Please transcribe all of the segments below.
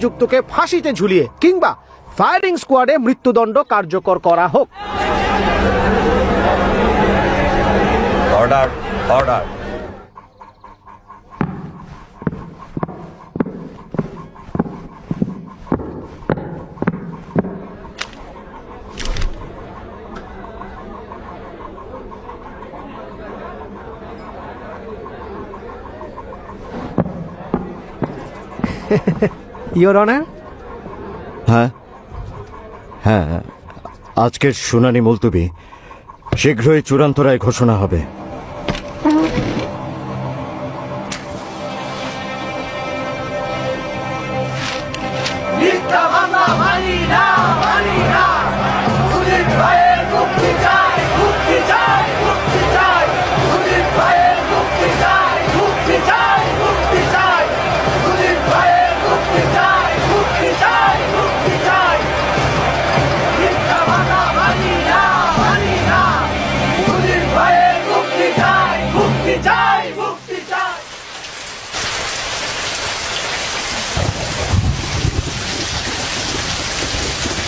যুক্তকে ফাঁসিতে ঝুলিয়ে কিংবা ফায়ারিং স্কোয়াডে মৃত্যুদণ্ড কার্যকর করা হোক। Order order. Your honour. হ্যাঁ হ্যাঁ, আজকের শুনানি মুলতবি, শীঘ্রই চূড়ান্ত রায় ঘোষণা হবে।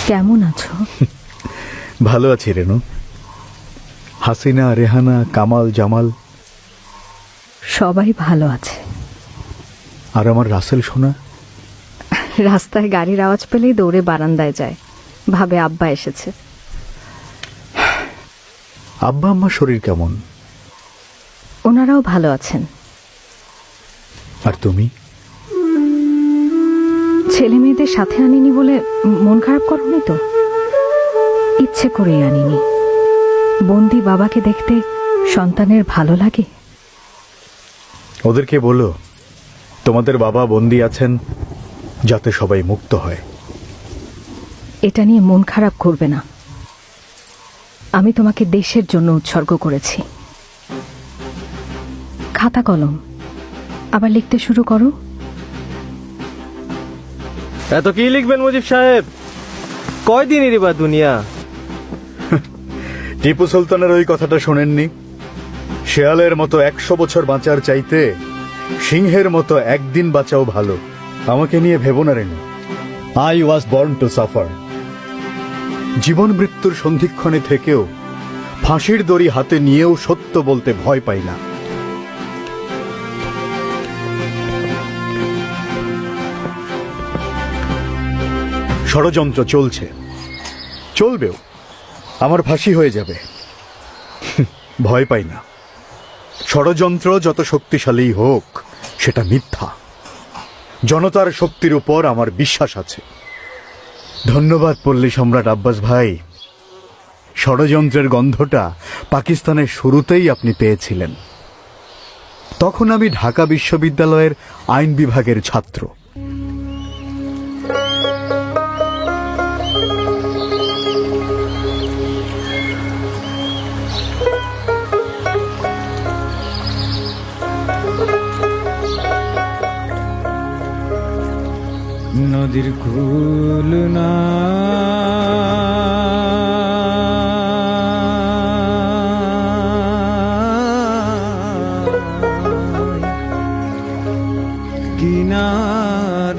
কেমন আছো? ভালো আছি রেনু। হাসিনা, রেহানা, কামাল, জামাল সবাই ভালো আছে। আর আমার রাসেল সোনা? রাস্তায় গাড়ির আওয়াজ পেলেই দৌড়ে বারান্দায় যায়, ভাবে আব্বা এসেছে। আব্বা আম্মার শরীর কেমন? ওনারাও ভালো আছেন। আর তুমি? ছেলে মেয়েদের সাথে আনিনি বলে মন খারাপ করনি তো? ইচ্ছে করেই আনিনি। বন্দি বাবাকে দেখতে সন্তানের ভালো লাগে। ওদেরকে বলো তোমাদের বাবা বন্দি আছেন, যাতে সবাই মুক্ত হয়। এটা নিয়ে মন খারাপ করবে না। আমি তোমাকে দেশের জন্য উৎসর্গ করেছি। খাতা কলম আবার লিখতে শুরু করো। এত কি লিখবেন মুজিব সাহেব? কয়দিনই বা দুনিয়া। টিপু সুলতানের ওই কথাটা শোনেননি? শেয়ালের মতো 100 বছর বাঁচার চাইতে সিংহের মতো একদিন বাঁচাও ভালো। আমাকে নিয়ে ভেবো না Renu. I was born to suffer. জীবন মৃত্যুর সন্ধিক্ষণে থেকেও ফাঁসির দড়ি হাতে নিয়েও সত্য বলতে ভয় পাই না। ষড়যন্ত্র চলছে, চলবেও। আমার ফাঁসি হয়ে যাবে, ভয় পাই না। ষড়যন্ত্র যত শক্তিশালী হোক, সেটা মিথ্যা। জনতার শক্তির উপর আমার বিশ্বাস আছে। ধন্যবাদ পল্লী সম্রাট আব্বাস ভাই। ষড়যন্ত্রের গন্ধটা পাকিস্তানের শুরুতেই আপনি পেয়েছিলেন। তখন আমি ঢাকা বিশ্ববিদ্যালয়ের আইন বিভাগের ছাত্র। নদীর কুল না কিনার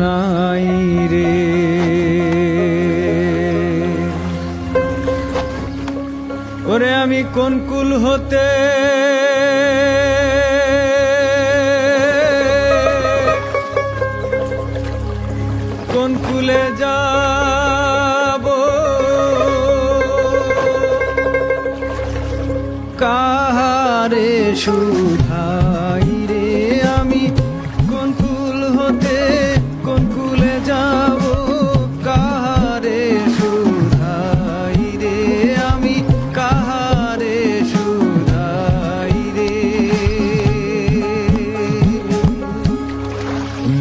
নাই রে, ওরে আমি কোন কুল হতে কোন কুলে যাব, কাহারে শুধাই রে। আমি কোন কুল হতে কোন কুলে যাব, কাহারে শুধাই রে। আমি কাহারে শুধাই রে।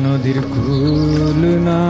নদীর কুল না